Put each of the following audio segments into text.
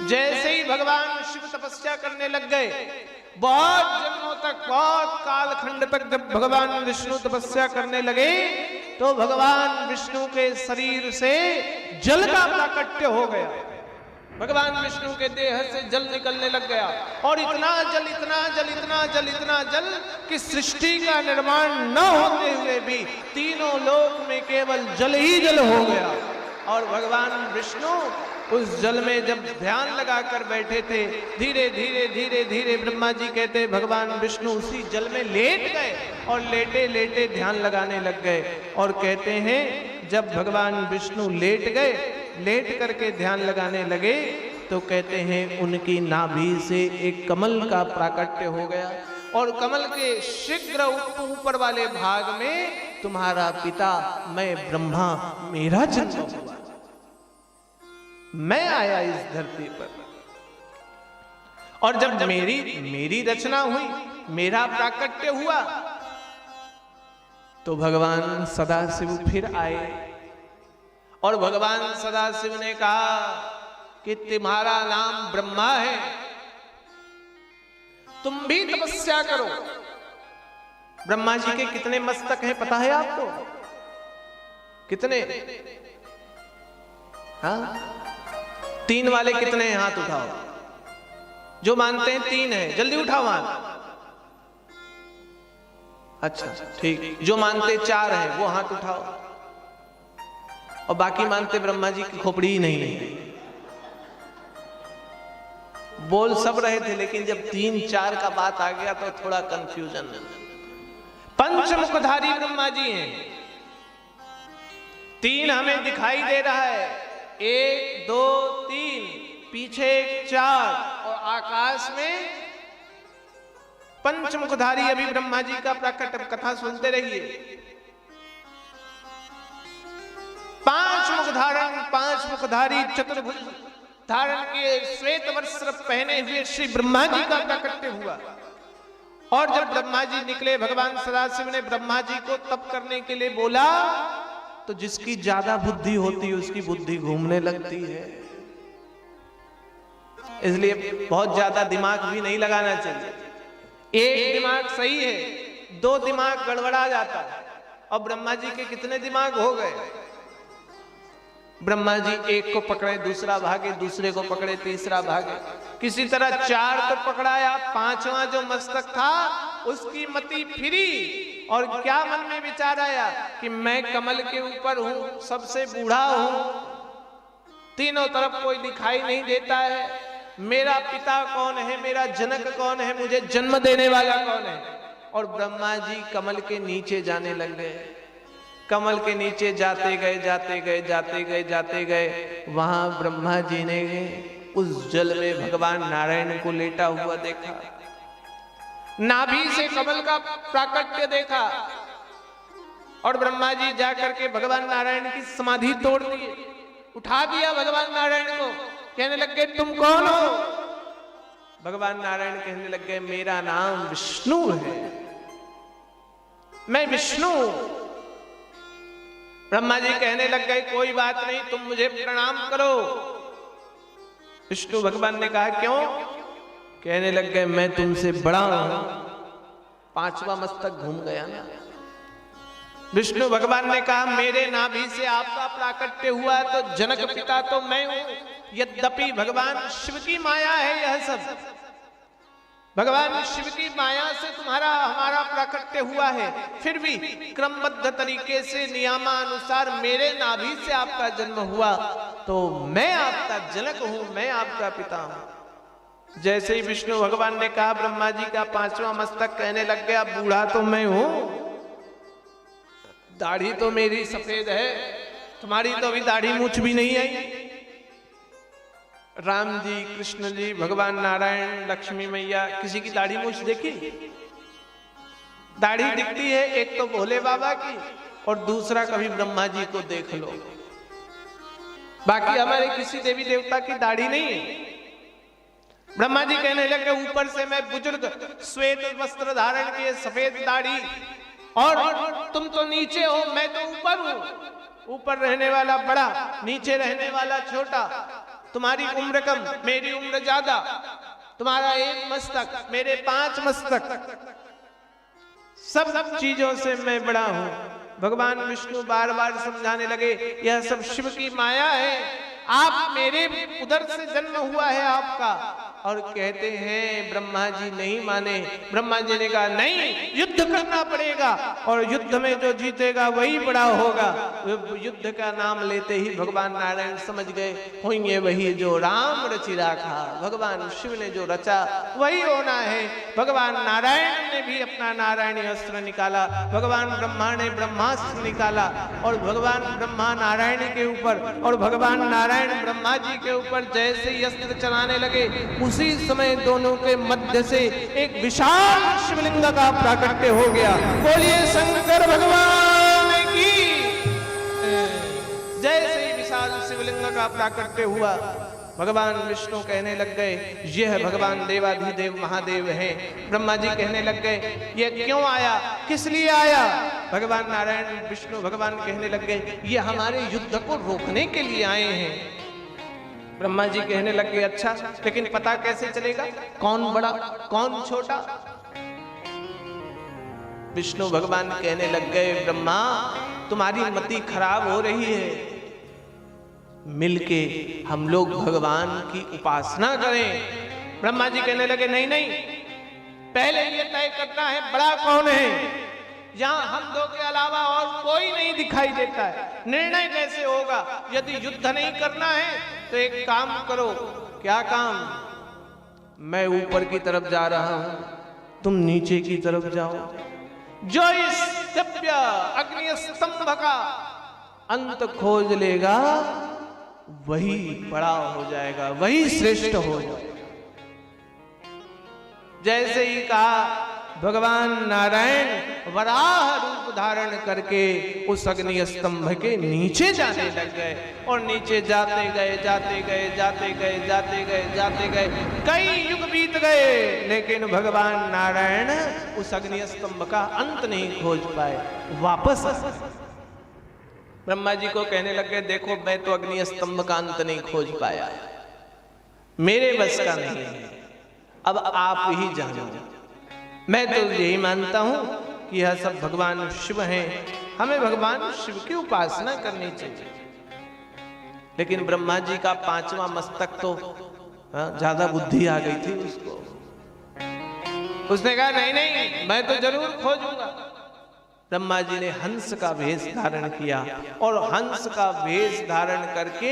जैसे ही भगवान शिव तपस्या करने लग गए, बहुत जन्मों तक, बहुत कालखंड तक जब भगवान विष्णु तपस्या करने लगे तो भगवान विष्णु के शरीर से जल का प्राकट्य हो गया। भगवान विष्णु के देह से जल निकलने लग गया और इतना जल, इतना जल, इतना जल, इतना जल कि सृष्टि का निर्माण न होते हुए भी तीनों लोक में केवल जल ही जल हो गया। और भगवान विष्णु उस जल में जब ध्यान लगाकर बैठे थे, धीरे धीरे धीरे धीरे ब्रह्मा जी कहते भगवान विष्णु उसी जल में लेट गए और लेटे लेटे ध्यान लगाने लग गए। और कहते हैं जब भगवान विष्णु लेट गए, लेट करके ध्यान लगाने लगे तो कहते हैं उनकी नाभि से एक कमल का प्राकट्य हो गया और कमल के शीघ्र ऊपर वाले भाग में तुम्हारा पिता मैं ब्रह्मा मेरा जन्म हुआ, मैं आया इस धरती पर। और जब मेरी रचना हुई, मेरा प्राकट्य हुआ तो भगवान सदाशिव फिर आए और भगवान सदाशिव ने कहा कि तुम्हारा नाम ब्रह्मा है, तुम भी तपस्या करो। ब्रह्मा जी के कितने मस्तक हैं पता है आपको? कितने? हाँ, 3 वाले कितने हैं? हाथ उठाओ। जो मानते हैं 3 है, जल्दी उठाओ हाथ। अच्छा ठीक, जो मानते 4 है वो हाथ उठाओ। और बाकी मानते ब्रह्मा जी की खोपड़ी ही नहीं है। बोल सब रहे थे लेकिन जब 3-4 का बात आ गया तो थोड़ा कंफ्यूजन। पंचमुखधारी ब्रह्मा जी हैं। 3 हमें दिखाई दे रहा है, 1 2 3, पीछे 4 और आकाश में पंचमुखधारी अभी ब्रह्मा जी का प्राकट्य। कथा सुनते रहिए। 5 मुख धारण, 5 मुखधारी चतुर्भुज धारण के श्वेत वस्त्र पहने हुए श्री ब्रह्मा जी का प्राकट्य हुआ। और जब ब्रह्मा जी निकले, भगवान सदाशिव ने ब्रह्मा जी को तप करने के लिए बोला तो जिसकी ज्यादा बुद्धि होती है उसकी बुद्धि घूमने लगती है। इसलिए बहुत ज्यादा दिमाग भी नहीं लगाना चाहिए। एक दिमाग सही है, 2 दिमाग गड़बड़ा जाता है। और ब्रह्मा जी के कितने दिमाग हो गए? ब्रह्मा जी एक को पकड़े दूसरा भागे, दूसरे को पकड़े तीसरा भागे, किसी तरह 4 तो पकड़ाया, 5वां जो मस्तक था उसकी मति फिरी और क्या मन में विचार आया कि मैं कमल के ऊपर हूं, सबसे बूढ़ा हूं, तीनों तरफ कोई दिखाई नहीं देता है, मेरा पिता कौन है, मेरा जनक कौन है, मुझे जन्म देने वाला कौन है। और ब्रह्मा जी कमल के नीचे जाने लग गए। कमल के नीचे जाते गए जाते गए जाते गए जाते गए, वहां ब्रह्मा जी ने उस जल में भगवान नारायण को लेटा हुआ देखा, नाभि से कमल का प्राकट्य देखा। और ब्रह्मा जी जाकर के भगवान नारायण की समाधि तोड़ दी, उठा दिया भगवान नारायण को। कहने लग गए तुम कौन हो? भगवान नारायण कहने लग गए मेरा नाम विष्णु है, मैं विष्णु। ब्रह्मा जी कहने लग गए कोई बात नहीं, तुम मुझे प्रणाम करो। विष्णु भगवान ने कहा क्यों? कहने लग गए मैं तुमसे बड़ा हूं। 5वां मस्तक घूम गया ना। विष्णु भगवान ने कहा मेरे नाभि से आपका प्राकट्य हुआ तो जनक पिता तो मैं हूं। यद्यपि भगवान शिव की माया है यह सब, भगवान शिव की माया से तुम्हारा हमारा प्राकट्य हुआ है, फिर भी क्रमबद्ध तरीके से नियमानुसार मेरे नाभि से आपका जन्म हुआ तो मैं आपका जनक हूं, मैं आपका पिता हूं। जैसे ही विष्णु भगवान ने कहा ब्रह्मा जी का 5वां मस्तक कहने लग गया बूढ़ा तो मैं हूं, दाढ़ी तो मेरी सफेद है, तुम्हारी तो अभी दाढ़ी मूछ भी नहीं आई। राम जी, कृष्ण जी, भगवान नारायण, लक्ष्मी मैया, किसी की दाढ़ी मूछ देखी? दाढ़ी दिखती है एक तो भोले बाबा की और दूसरा कभी ब्रह्मा जी को देख लो। बाकी हमारे किसी देवी देवता की दाढ़ी नहीं है। ब्रह्मा जी कहने लगे ऊपर से मैं बुजुर्ग, श्वेत वस्त्र धारण किए, सफेद दाढ़ी, और तुम तो नीचे हो, मैं तो ऊपर हूं। ऊपर रहने वाला बड़ा, नीचे रहने वाला छोटा। तुम्हारी उम्र कम, मेरी उम्र ज्यादा, तुम्हारा एक मस्तक, मेरे 5 मस्तक, सब चीजों से मैं बड़ा हूं। भगवान विष्णु बार बार समझाने लगे, यह सब शिव की माया है, आप मेरे उदर से जन्म हुआ है आपका। और कहते हैं ब्रह्मा जी नहीं माने। ब्रह्मा जी ने कहा नहीं, युद्ध करना पड़ेगा और युद्ध में जो जीतेगा वही बड़ा होगा। युद्ध का नाम लेते ही भगवान नारायण समझ गए, होंगे वही जो राम रचि राखा। भगवान शिव ने जो रचा वही होना है। भगवान नारायण ने भी अपना नारायणी अस्त्र निकाला, भगवान ब्रह्मा ने ब्रह्मास्त्र निकाला और भगवान ब्रह्मा नारायण के ऊपर और भगवान नारायण ब्रह्मा जी के ऊपर जैसे ही अस्त्र चलाने लगे, उसी समय दोनों के मध्य से एक विशाल शिवलिंग का प्राकट्य हो गया। बोलिए शंकर भगवान की। जैसे ही विशाल शिवलिंग का प्राकट्य हुआ, भगवान विष्णु कहने लग गए, यह भगवान देवाधिदेव महादेव हैं। ब्रह्मा जी कहने लग गए, यह क्यों आया, किस लिए आया? भगवान नारायण विष्णु भगवान कहने लग गए, ये हमारे युद्ध को रोकने के लिए आए हैं। ब्रह्मा जी कहने लगे, अच्छा लेकिन पता कैसे चलेगा कौन बड़ा कौन छोटा? विष्णु भगवान कहने लग गए, ब्रह्मा तुम्हारी मति खराब हो रही है, मिलके हम लोग भगवान की उपासना करें। ब्रह्मा जी कहने लगे, नहीं नहीं, पहले ये तय करना है बड़ा कौन है। यहां हम दो के अलावा और कोई नहीं दिखाई देता है, निर्णय कैसे होगा? यदि युद्ध नहीं करना है तो एक काम करो। क्या काम? मैं ऊपर की तरफ जा रहा हूं, तुम नीचे की तरफ जाओ। जो इस दिव्य अग्नि स्तंभ का अंत खोज लेगा वही बड़ा हो जाएगा, वही श्रेष्ठ हो जाएगा। जैसे ही कहा, भगवान नारायण वराह रूप धारण करके उस अग्नि स्तंभ के नीचे जाने लग गए और नीचे जाते गए जाते गए जाते गए जाते गए जाते गए, कई युग बीत गए, लेकिन भगवान नारायण उस अग्नि स्तंभ का अंत नहीं खोज पाए। वापस ब्रह्मा जी को कहने लग गए, देखो मैं तो अग्नि स्तंभ का अंत नहीं खोज पाया, मेरे बस का नहीं है, अब आप ही जानो। मैं तो यही मानता हूं कि यह सब भगवान शिव हैं, हमें भगवान शिव की उपासना करनी चाहिए। लेकिन ब्रह्मा जी का 5वां मस्तक तो ज्यादा बुद्धि आ गई थी उसको। उसने कहा नहीं नहीं, मैं तो जरूर खोजूंगा। ब्रह्मा जी ने हंस का वेश धारण किया और हंस का वेश धारण करके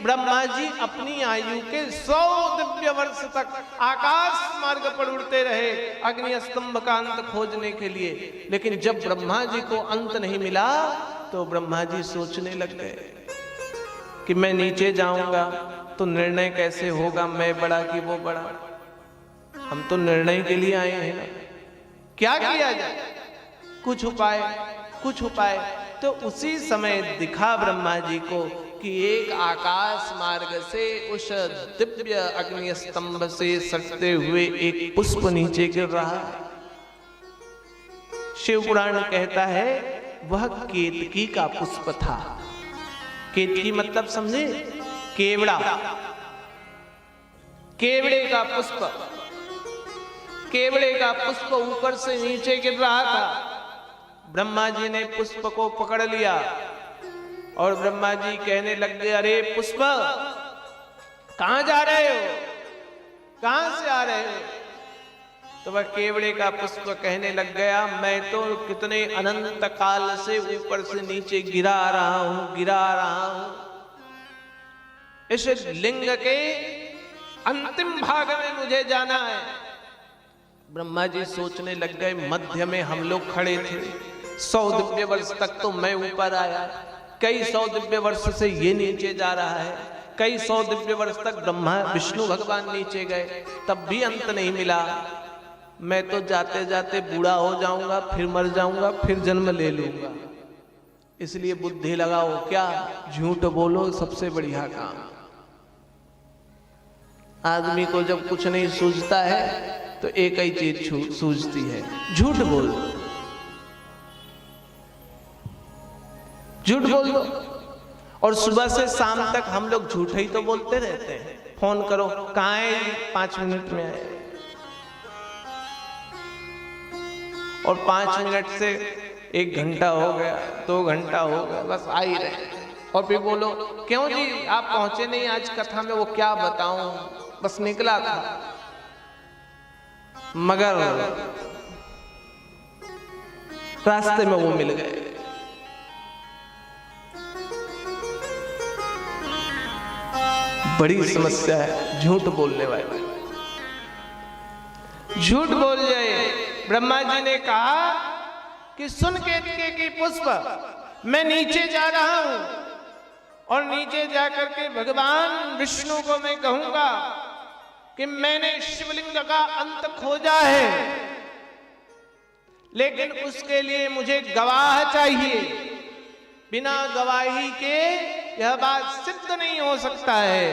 ब्रह्मा जी अपनी आयु के 100 दिव्य वर्ष तक आकाश मार्ग पर उड़ते रहे अग्नि स्तंभ का अंत खोजने के लिए। लेकिन जब ब्रह्मा जी को अंत नहीं मिला तो ब्रह्मा जी सोचने लग गए कि मैं नीचे जाऊंगा तो निर्णय कैसे होगा, मैं बड़ा कि वो बड़ा। हम तो निर्णय के लिए आए हैं ना, क्या किया जाए? कुछ उपाय। तो उसी समय दिखा ब्रह्मा जी को कि एक आकाश मार्ग से उस दिव्य अग्नि स्तंभ से सटते हुए एक पुष्प नीचे गिर रहा है। शिव पुराण कहता है वह केतकी का पुष्प था। केतकी मतलब समझे? केवड़ा, केवड़े का पुष्प। केवड़े का पुष्प ऊपर से नीचे गिर रहा था। ब्रह्मा जी ने पुष्प को पकड़ लिया और ब्रह्मा जी कहने लग गए, अरे पुष्प कहां जा रहे हो, कहां से आ रहे हो? तो वह केवड़े का पुष्प कहने लग गया, मैं तो कितने अनंत काल से ऊपर से नीचे गिरा रहा हूं। इस लिंग के अंतिम भाग में मुझे जाना है। ब्रह्मा जी सोचने लग गए, मध्य में हम लोग खड़े थे, 100 दिव्य वर्ष तक तो मैं ऊपर आया, कई 100 दिव्य वर्ष से ये नीचे जा रहा है, कई 100 दिव्य वर्ष तक ब्रह्मा विष्णु भगवान नीचे गए, तब भी अंत नहीं मिला। मैं तो जाते जाते बूढ़ा हो जाऊंगा, फिर मर जाऊंगा, फिर जन्म ले लूंगा। इसलिए बुद्धि लगाओ, क्या झूठ बोलो सबसे बढ़िया काम। आदमी को जब कुछ नहीं सूझता है तो एक ही चीज सूझती है, झूठ बोल दो, झूठ बोल दो। और सुबह से शाम तक हम लोग झूठे ही तो बोलते रहते हैं। फोन करो, कहाँ है, 5 मिनट में आए, और 5 मिनट से 1 घंटा हो गया, 2 घंटा हो गया, बस आ ही रहे। और फिर बोलो क्यों जी आप पहुंचे नहीं आज कथा में, वो क्या बताऊं, बस निकला था। मगर रास्ते में वो मिल गए। बड़ी समस्या है झूठ बोलने वाले। झूठ बोल जाए। ब्रह्मा जी ने कहा कि सुन केतके की पुष्प, मैं नीचे जा रहा हूं और नीचे जाकर के भगवान विष्णु को मैं कहूंगा कि मैंने शिवलिंग का अंत खोजा है, लेकिन उसके लिए मुझे गवाह चाहिए। बिना गवाही के यह बात सिद्ध नहीं हो सकता है,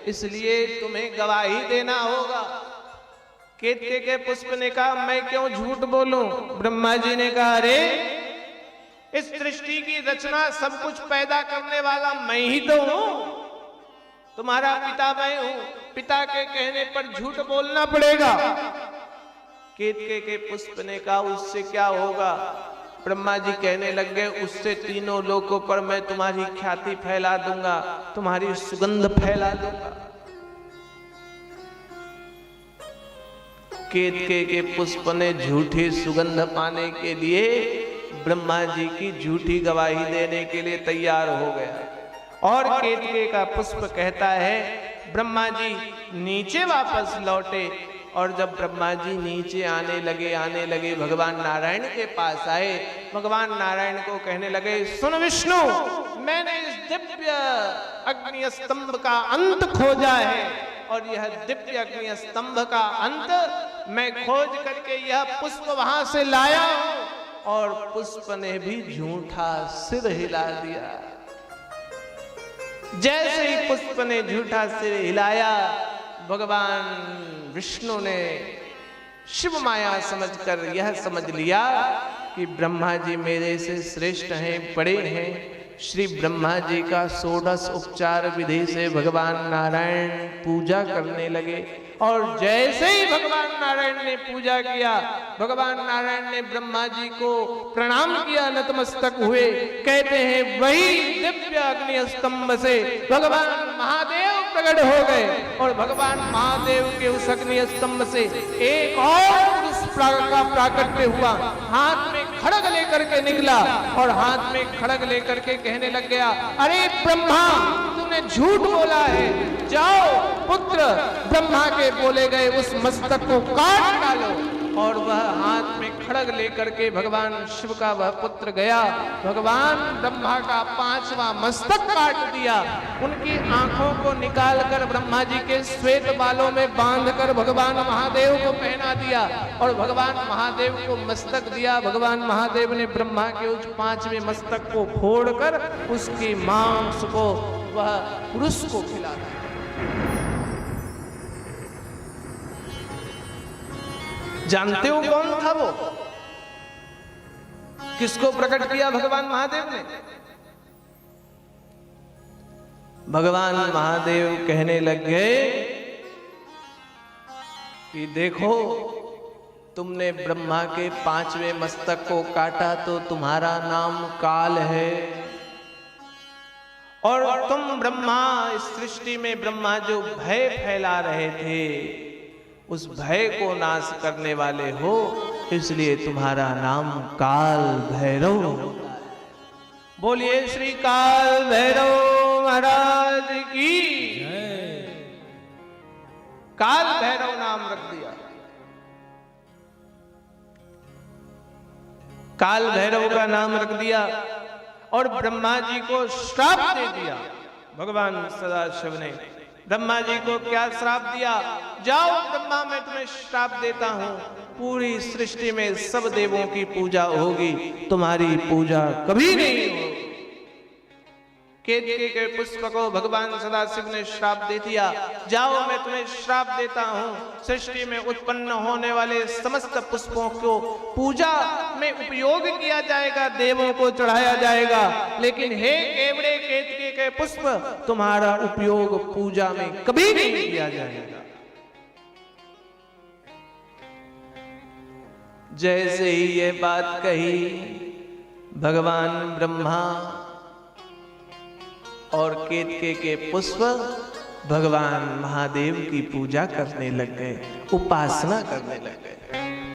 इसलिए तुम्हें गवाही देना होगा। केतके के पुष्प ने कहा मैं क्यों झूठ बोलूं। ब्रह्मा जी ने कहा अरे इस सृष्टि की रचना सब कुछ पैदा करने वाला मैं ही तो हूं, तुम्हारा पिता मैं हूं, पिता के कहने पर झूठ बोलना पड़ेगा। केतके के पुष्प ने कहा उससे क्या होगा। ब्रह्मा जी कहने लग गए उससे तीनों लोकों पर मैं तुम्हारी ख्याति फैला दूंगा, तुम्हारी सुगंध फैला दूंगा। केतके के पुष्प ने झूठी सुगंध पाने के लिए ब्रह्मा जी की झूठी गवाही देने के लिए तैयार हो गया। और केतके का पुष्प कहता है ब्रह्मा जी नीचे वापस लौटे, और जब ब्रह्मा जी नीचे आने लगे भगवान नारायण के पास आए। भगवान नारायण को कहने लगे सुन विष्णु, मैंने इस दिव्य अग्नि स्तंभ का अंत खोजा है, और यह दिव्य अग्नि स्तंभ का अंत मैं खोज करके यह पुष्प वहां से लाया हूं। और पुष्प ने भी झूठा सिर हिला दिया। जैसे ही पुष्प ने झूठा सिर हिलाया, भगवान विष्णु ने शिव माया समझकर यह समझ लिया कि ब्रह्मा जी मेरे से श्रेष्ठ हैं, बड़े हैं। श्री ब्रह्मा जी का 16 उपचार विधि से भगवान नारायण पूजा करने लगे। और जैसे ही भगवान नारायण ने पूजा किया, भगवान नारायण ने ब्रह्मा जी को प्रणाम किया, नतमस्तक हुए। कहते हैं वही दिव्य अग्नि स्तंभ से भगवान महादेव प्रकट हो गए। और भगवान महादेव के उस अग्नि स्तंभ से एक और पुरुष का प्राकट्य हुआ, हाथ में खड़ग लेकर के निकला, और हाथ में खड़ग लेकर के कहने लग गया अरे ब्रह्मा तूने झूठ बोला है, जाओ पुत्र ब्रह्मा के बोले गए उस मस्तक को काट डालो। और वह हाथ में खड़ग लेकर के भगवान शिव का वह पुत्र गया, भगवान ब्रह्मा का 5वां मस्तक काट दिया। उनकी आंखों को निकालकर ब्रह्मा जी के श्वेत बालों में बांधकर भगवान महादेव को पहना दिया, और भगवान महादेव को मस्तक दिया। भगवान महादेव ने ब्रह्मा के उस 5वें मस्तक को फोड़कर उसकी मांस को वह पुरुष को खिला दिया। जानते हो कौन था वो? किसको प्रकट किया भगवान महादेव ने? भगवान महादेव कहने लग गए कि देखो तुमने ब्रह्मा के 5वें मस्तक को काटा तो तुम्हारा नाम काल है, और तुम ब्रह्मा इस सृष्टि में ब्रह्मा जो भय फैला रहे थे उस भय को नाश करने वाले हो, इसलिए तुम्हारा नाम काल भैरव। बोलिए श्री काल भैरव महाराज की। काल भैरव नाम रख दिया। काल भैरव का नाम रख दिया और ब्रह्मा जी को श्राप दे दिया। भगवान सदाशिव ने ब्रह्मा जी को क्या श्राप दिया? जाओ ब्रह्मा मैं तुम्हें श्राप देता हूं, पूरी सृष्टि में सब देवों की पूजा होगी, तुम्हारी पूजा कभी नहीं होगी। केतके के पुष्प को भगवान सदाशिव ने श्राप दे दिया, जाओ मैं तुम्हें श्राप देता हूं, सृष्टि में उत्पन्न होने वाले समस्त पुष्पों को पूजा में उपयोग किया जाएगा, देवों को चढ़ाया जाएगा, लेकिन हे केवड़े केतके के पुष्प तुम्हारा उपयोग पूजा में कभी नहीं किया जाएगा। जैसे ही ये बात कही, भगवान ब्रह्मा और केतके के पुष्प भगवान महादेव की पूजा करने लग गए, उपासना करने लग गए।